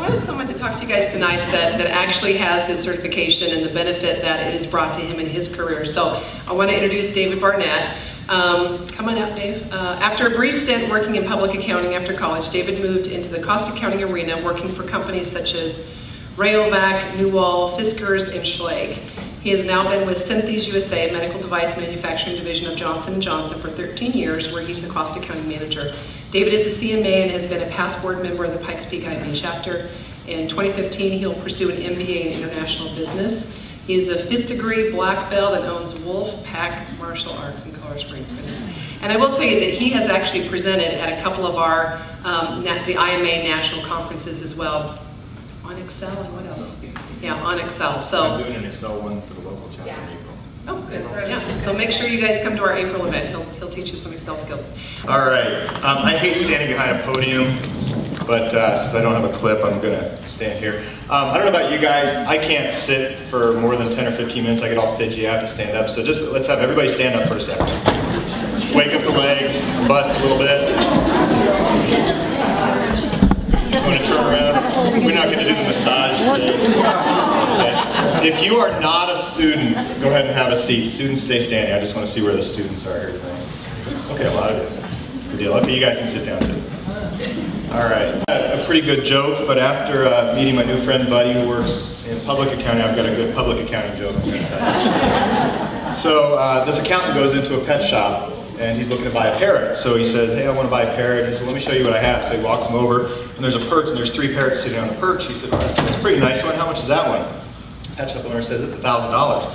wanted someone to talk to you guys tonight that actually has his certification and the benefit that it has brought to him in his career. So I want to introduce David Barnett. Come on up, Dave. After a brief stint working in public accounting after college, David moved into the cost accounting arena, working for companies such as Rayovac, Newell, Fiskars, and Schlage. He has now been with Synthes USA, medical device manufacturing division of Johnson & Johnson, for 13 years, where he's the cost accounting manager. David is a CMA and has been a past board member of the Pikes Peak IMA chapter. In 2015, he'll pursue an MBA in international business. He is a 5th degree black belt and owns Wolf Pack Martial Arts in Colorado Springs. And I will tell you that he has actually presented at a couple of our the IMA national conferences as well. On Excel and what else? Yeah, on Excel. So I'm doing an Excel one for the local chapter in April. Oh, good. Yeah. So make sure you guys come to our April event. He'll teach you some Excel skills. All right. I hate standing behind a podium, but since I don't have a clip, I'm going to stand here. I don't know about you guys. I can't sit for more than 10 or 15 minutes. I get all fidgety. I have to stand up. So just let's have everybody stand up for a second. Just wake up the legs, the butts a little bit. I'm going to turn around. We're not going to do the massage today. Okay. If you are not a student, go ahead and have a seat. Students, stay standing. I just want to see where the students are here tonight. Okay, a lot of you. Good deal. Okay, you guys can sit down too. All right. A pretty good joke, but after meeting my new friend Buddy, who works in public accounting, I've got a good public accounting joke. So this accountant goes into a pet shop, and he's looking to buy a parrot. So he says, hey, I want to buy a parrot. He said, let me show you what I have. So he walks him over, and there's a perch, and there's 3 parrots sitting on the perch. He said, well, that's a pretty nice one. How much is that one? The pet shop owner says, it's $1,000.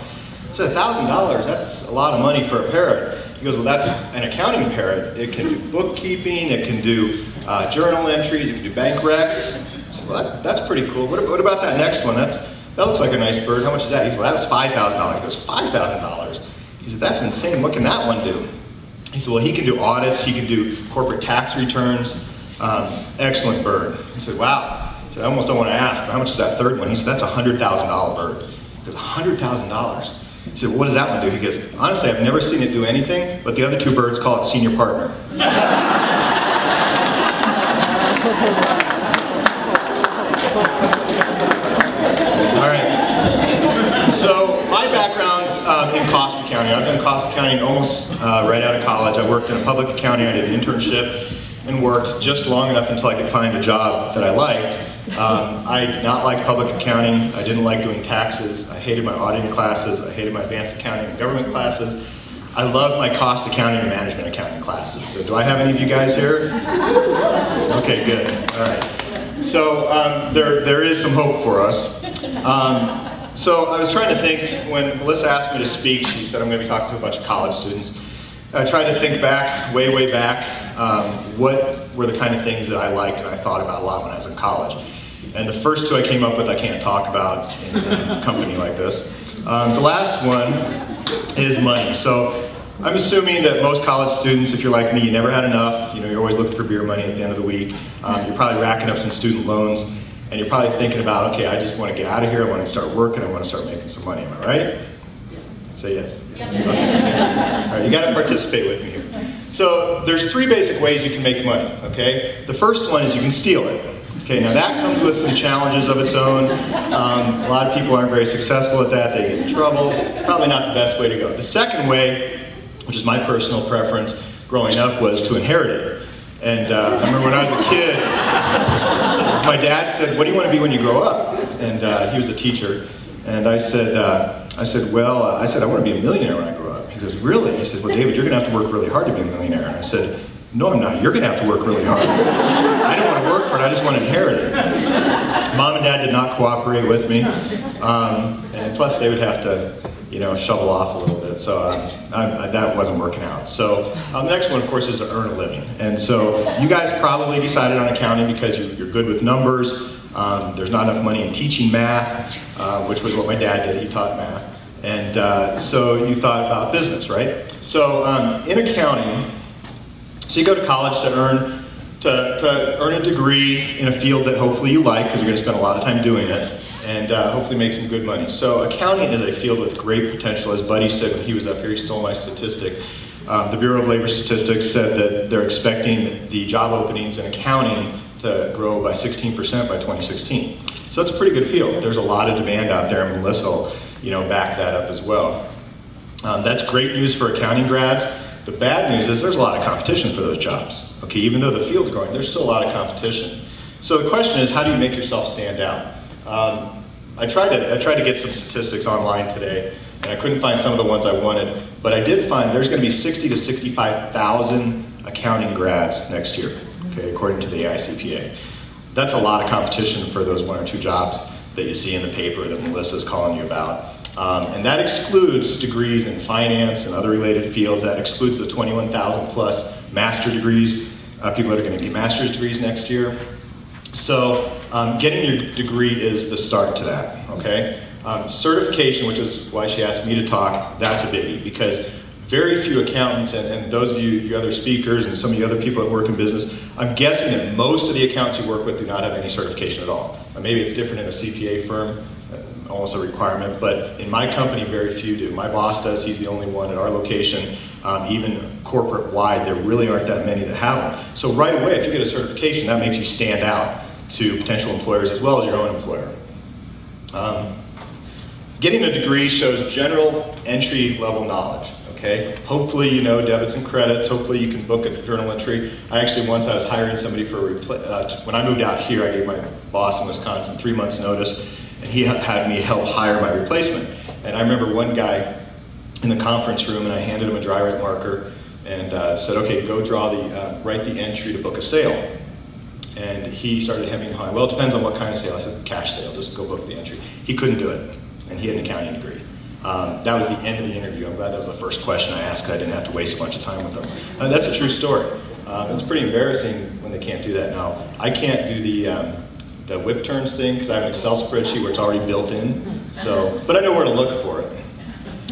He said, $1,000? That's a lot of money for a parrot. He goes, well, that's an accounting parrot. It can do bookkeeping, it can do journal entries, it can do bank recs. I said, well, that's pretty cool. What about that next one? That looks like a nice bird. How much is that? He said, well, that was $5,000. He goes, $5,000? He said, that's insane. What can that one do? He said, well, he can do audits, he can do corporate tax returns. Excellent bird. He said, wow. He said, I almost don't want to ask, but how much is that third one? He said, that's a $100,000 bird. He goes, $100,000? He said, well, what does that one do? He goes, honestly, I've never seen it do anything, but the other 2 birds call it senior partner. All right. So my background's in cost accounting. I've done cost accounting almost right out of college. I worked in a public accounting. I did an internship and worked just long enough until I could find a job that I liked. I did not like public accounting. I didn't like doing taxes. I hated my auditing classes. I hated my advanced accounting and government classes. I loved my cost accounting and management accounting classes. So do I have any of you guys here? Okay, good. All right. So there is some hope for us. So I was trying to think, when Melissa asked me to speak, she said I'm going to be talking to a bunch of college students. I tried to think back, way back, what were the kind of things that I liked and I thought about a lot when I was in college. And the first 2 I came up with I can't talk about in a company like this. The last one is money. So I'm assuming that most college students, if you're like me, you never had enough. You know, you're always looking for beer money at the end of the week. You're probably racking up some student loans. And you're probably thinking about, okay, I just want to get out of here. I want to start working. I want to start making some money. Am I right? Say yes. Okay. All right, you got to participate with me here. So there's 3 basic ways you can make money, okay? The first one is you can steal it. Okay, now that comes with some challenges of its own. A lot of people aren't very successful at that. They get in trouble. Probably not the best way to go. The second way, which is my personal preference growing up, was to inherit it. And I remember when I was a kid, my dad said, what do you want to be when you grow up? And he was a teacher. And I said, well, I want to be a millionaire when I grow up. He goes, really? He said, well, David, you're going to have to work really hard to be a millionaire. And I said, no, I'm not. You're going to have to work really hard. I don't want to work for it. I just want to inherit it. Mom and Dad did not cooperate with me. And plus, they would have to, you know, shovel off a little bit. So that wasn't working out. So the next one, of course, is to earn a living. And so you guys probably decided on accounting because you're good with numbers. There's not enough money in teaching math, which was what my dad did. He taught math. And so you thought about business, right? So in accounting, so you go to college to earn a degree in a field that hopefully you like, because you're going to spend a lot of time doing it, and hopefully make some good money. So accounting is a field with great potential. As Buddy said when he was up here, he stole my statistic. The Bureau of Labor Statistics said that they're expecting the job openings in accounting to grow by 16% by 2016. So it's a pretty good field. There's a lot of demand out there, and Melissa will, back that up as well. That's great news for accounting grads. The bad news is there's a lot of competition for those jobs. Okay, even though the field's growing, there's still a lot of competition. So the question is, how do you make yourself stand out? I tried to get some statistics online today, and I couldn't find some of the ones I wanted, but I did find there's going to be 60 to 65,000 accounting grads next year, okay, according to the AICPA. That's a lot of competition for those 1 or 2 jobs that you see in the paper that Melissa's calling you about. And that excludes degrees in finance and other related fields. That excludes the 21,000 plus master degrees, people that are going to get master's degrees next year. So getting your degree is the start to that, okay? Certification, which is why she asked me to talk, that's a biggie, because very few accountants, and those of you other speakers and some of you other people that work in business, I'm guessing that most of the accountants you work with do not have any certification at all. Maybe it's different in a CPA firm, almost a requirement, but in my company, very few do. My boss does, he's the only one at our location. Even corporate-wide, there really aren't that many that have them. So right away, if you get a certification, that makes you stand out to potential employers as well as your own employer. Getting a degree shows general entry-level knowledge. Okay? Hopefully you know debits and credits. Hopefully you can book a journal entry. Once I was hiring somebody for when I moved out here, I gave my boss in Wisconsin 3 months notice, and he had me help hire my replacement. And I remember one guy in the conference room, and I handed him a dry write marker and said, okay, go write the entry to book a sale. And he started hemming and hawing. Well, it depends on what kind of sale. I said, cash sale, just go book the entry. He couldn't do it, and he had an accounting degree. That was the end of the interview. I'm glad that was the first question I asked, because I didn't have to waste a bunch of time with them. That's a true story. It's pretty embarrassing when they can't do that now. I can't do the whip turns thing, because I have an Excel spreadsheet where it's already built in. But I know where to look for it.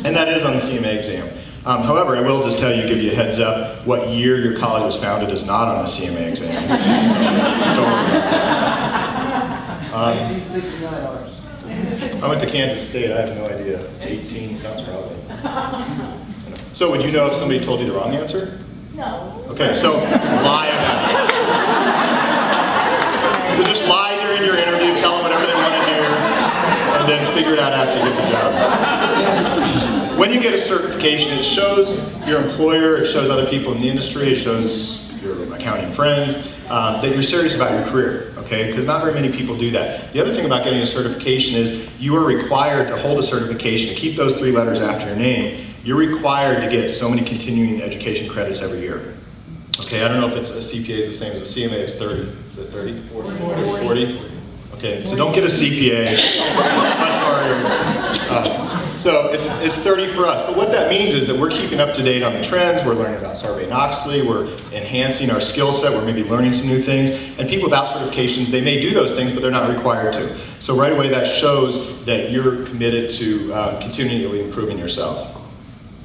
And that is on the CMA exam. However, I will just tell you, give you a heads up, what year your college was founded is not on the CMA exam. So don't worry about that. 1969 ours. I went to Kansas State, I have no idea. 18 something probably. So would you know if somebody told you the wrong answer? No. Okay, so lie about it. So just lie during your interview, tell them whatever they want to hear, and then figure it out after you get the job. When you get a certification, it shows your employer, it shows other people in the industry, it shows your accounting friends, that you're serious about your career, okay? Because not very many people do that. The other thing about getting a certification is you are required to hold a certification, to keep those 3 letters after your name. You're required to get so many continuing education credits every year. Okay, I don't know if it's a CPA is the same as a CMA, it's 30. Is it 30? 40? Okay, so don't get a CPA. It's much harder. So it's 30 for us, but what that means is that we're keeping up to date on the trends, we're learning about Sarbanes-Oxley, we're enhancing our skill set, we're maybe learning some new things, and people without certifications, they may do those things, but they're not required to. So right away that shows that you're committed to continually improving yourself.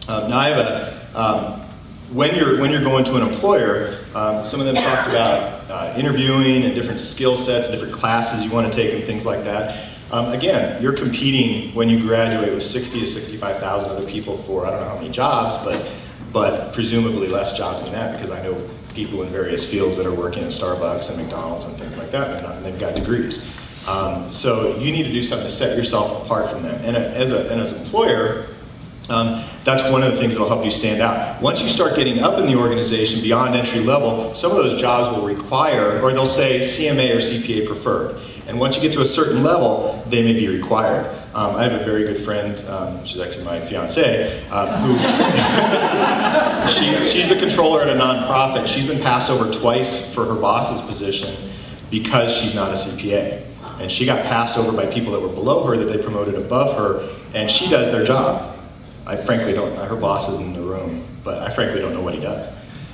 Now I have when you're going to an employer, some of them talked about interviewing and different skill sets, different classes you want to take and things like that. Again, you're competing when you graduate with 60 to 65,000 other people for I don't know how many jobs, but presumably less jobs than that, because I know people in various fields that are working at Starbucks and McDonald's and things like that, and they've got degrees. So you need to do something to set yourself apart from them. And as an employer, that's one of the things that will help you stand out. Once you start getting up in the organization beyond entry level, some of those jobs will require, or they'll say CMA or CPA preferred. And once you get to a certain level, they may be required. I have a very good friend, she's actually my fiance, she's a controller at a nonprofit. She's been passed over twice for her boss's position because she's not a CPA. And she got passed over by people that were below her that they promoted above her, and she does their job. I frankly don't, her boss is in the room, but I frankly don't know what he does,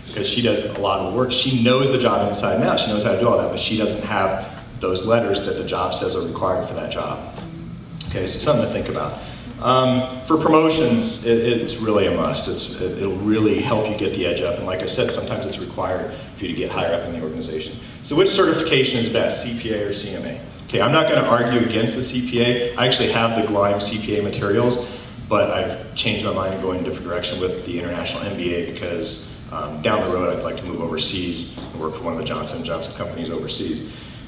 because she does a lot of the work. She knows the job inside and out, she knows how to do all that, but she doesn't have those letters that the job says are required for that job. Okay, so something to think about. For promotions, it's really a must. It'll really help you get the edge up, and like I said, sometimes it's required for you to get higher up in the organization. So which certification is best, CPA or CMA? Okay, I'm not going to argue against the CPA. I actually have the GLIME CPA materials, but I've changed my mind and going in a different direction with the International MBA, because Down the road, I'd like to move overseas and work for one of the Johnson & Johnson companies overseas.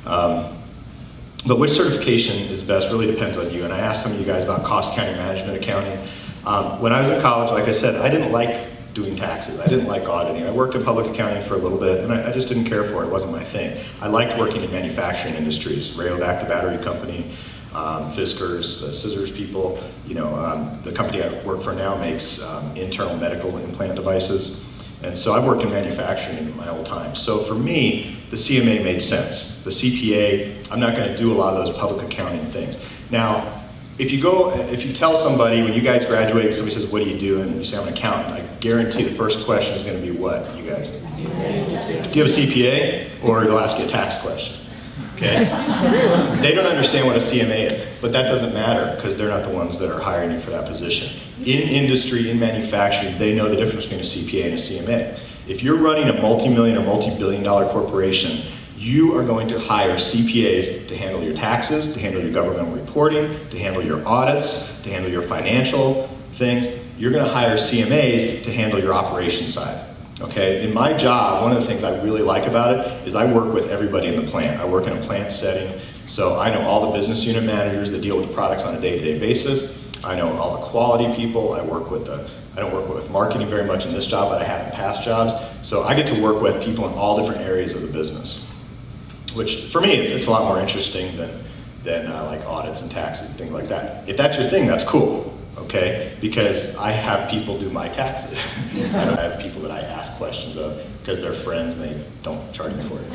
But which certification is best really depends on you. And I asked some of you guys about cost accounting, management accounting. When I was in college, like I said, I didn't like doing taxes. I didn't like auditing. I worked in public accounting for a little bit, and I just didn't care for it. It wasn't my thing. I liked working in manufacturing industries. Rayovac, the battery company, Fiskars, the scissors people. You know, the company I work for now makes internal medical implant devices. And so I've worked in manufacturing my whole time. So for me, the CMA made sense. The CPA, I'm not going to do a lot of those public accounting things. Now, if you tell somebody, when you guys graduate, somebody says, what do you do? And you say, I'm an accountant. I guarantee the first question is going to be what, you guys? Do you have a CPA? Or they'll ask you a tax question. Okay? They don't understand what a CMA is, but that doesn't matter because they're not the ones that are hiring you for that position. In industry, in manufacturing, they know the difference between a CPA and a CMA. If you're running a multi-million or multi-billion-dollar corporation, you are going to hire CPAs to handle your taxes, to handle your governmental reporting, to handle your audits, to handle your financial things. You're going to hire CMAs to handle your operations side. Okay, in my job, one of the things I really like about it is I work with everybody in the plant. I work in a plant setting, so I know all the business unit managers that deal with the products on a day-to-day basis. I know all the quality people. I don't work with marketing very much in this job, but I have in past jobs. So I get to work with people in all different areas of the business, which for me, it's a lot more interesting than like audits and taxes and things like that. If that's your thing, that's cool, okay? Because I have people do my taxes. I have people that I ask questions of because they're friends and they don't charge me for it.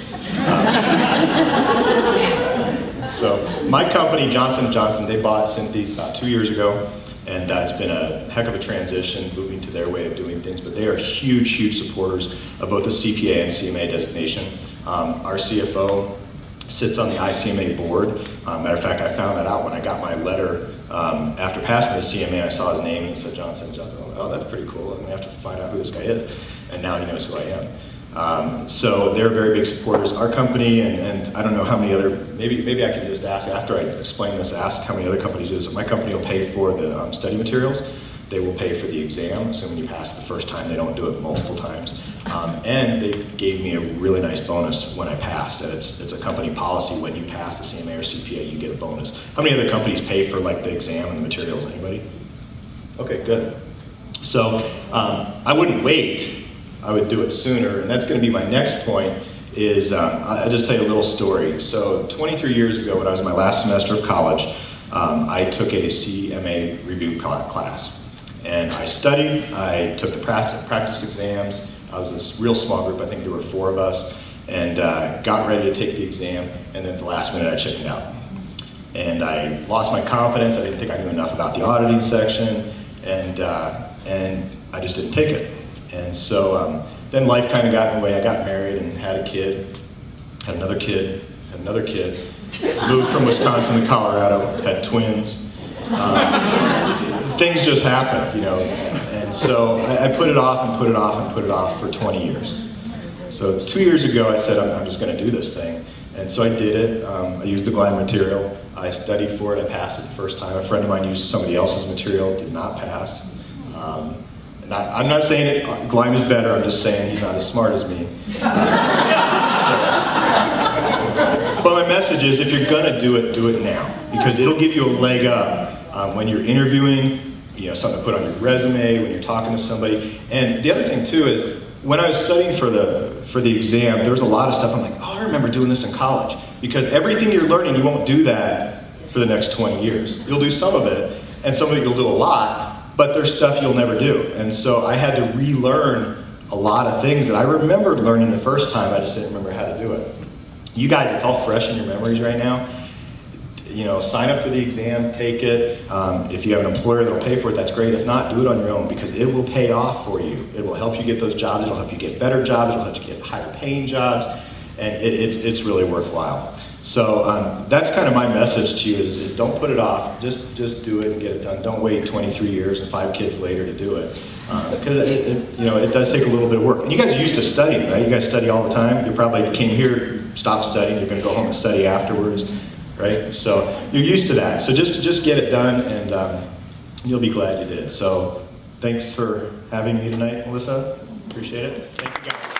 So my company, Johnson & Johnson, they bought Synthes about 2 years ago. And it's been a heck of a transition moving to their way of doing things, but they are huge, huge supporters of both the CPA and CMA designation. Our CFO sits on the ICMA board. Matter of fact, I found that out when I got my letter after passing the CMA. I saw his name and it said Johnson & Johnson. Oh, that's pretty cool. I'm gonna have to find out who this guy is. And now he knows who I am. So they're very big supporters. Our company, and I don't know how many other, maybe I can just ask, after I explain this, ask how many other companies do this. My company will pay for the study materials. They will pay for the exam, assuming you pass the first time. They don't do it multiple times. And they gave me a really nice bonus when I passed. And it's a company policy, when you pass the CMA or CPA, you get a bonus. How many other companies pay for like the exam and the materials? Anybody? Okay, good. So I wouldn't wait. I would do it sooner, and that's going to be my next point, is I'll just tell you a little story. So 23 years ago, when I was in my last semester of college, I took a CMA review class. And I studied, I took the practice exams. I was this real small group, I think there were 4 of us, and got ready to take the exam, and then at the last minute I chickened out. And I lost my confidence. I didn't think I knew enough about the auditing section, and I just didn't take it. And so then life kind of got in the way. I got married and had a kid, had another kid, had another kid, moved from Wisconsin to Colorado, had twins. Things just happened, you know. And so I put it off and put it off and put it off for 20 years. So 2 years ago I said, I'm just going to do this thing. And so I did it. I used the GLIME material. I studied for it. I passed it the first time. A friend of mine used somebody else's material, did not pass. I'm not saying GLIME is better, I'm just saying he's not as smart as me. But my message is, if you're gonna do it now, because it'll give you a leg up when you're interviewing, you know, something to put on your resume, when you're talking to somebody. And the other thing too is, when I was studying for the exam, there was a lot of stuff I'm like, oh, I remember doing this in college. Because everything you're learning, you won't do that for the next 20 years. You'll do some of it, and some of it you'll do a lot, but there's stuff you'll never do. And so I had to relearn a lot of things that I remembered learning the first time, I just didn't remember how to do it. You guys, it's all fresh in your memories right now. You know, sign up for the exam, take it. If you have an employer that'll pay for it, that's great. If not, do it on your own, because it will pay off for you. It will help you get those jobs, it'll help you get better jobs, it'll help you get higher paying jobs, and it's really worthwhile. So that's kind of my message to you, is don't put it off, just do it and get it done. Don't wait 23 years and 5 kids later to do it. Because you know, it does take a little bit of work. And you guys are used to studying, right? You guys study all the time. You probably came here, stopped studying, you're gonna go home and study afterwards, right? So you're used to that. So just get it done, and you'll be glad you did. So thanks for having me tonight, Melissa. Appreciate it. Thank you, guys.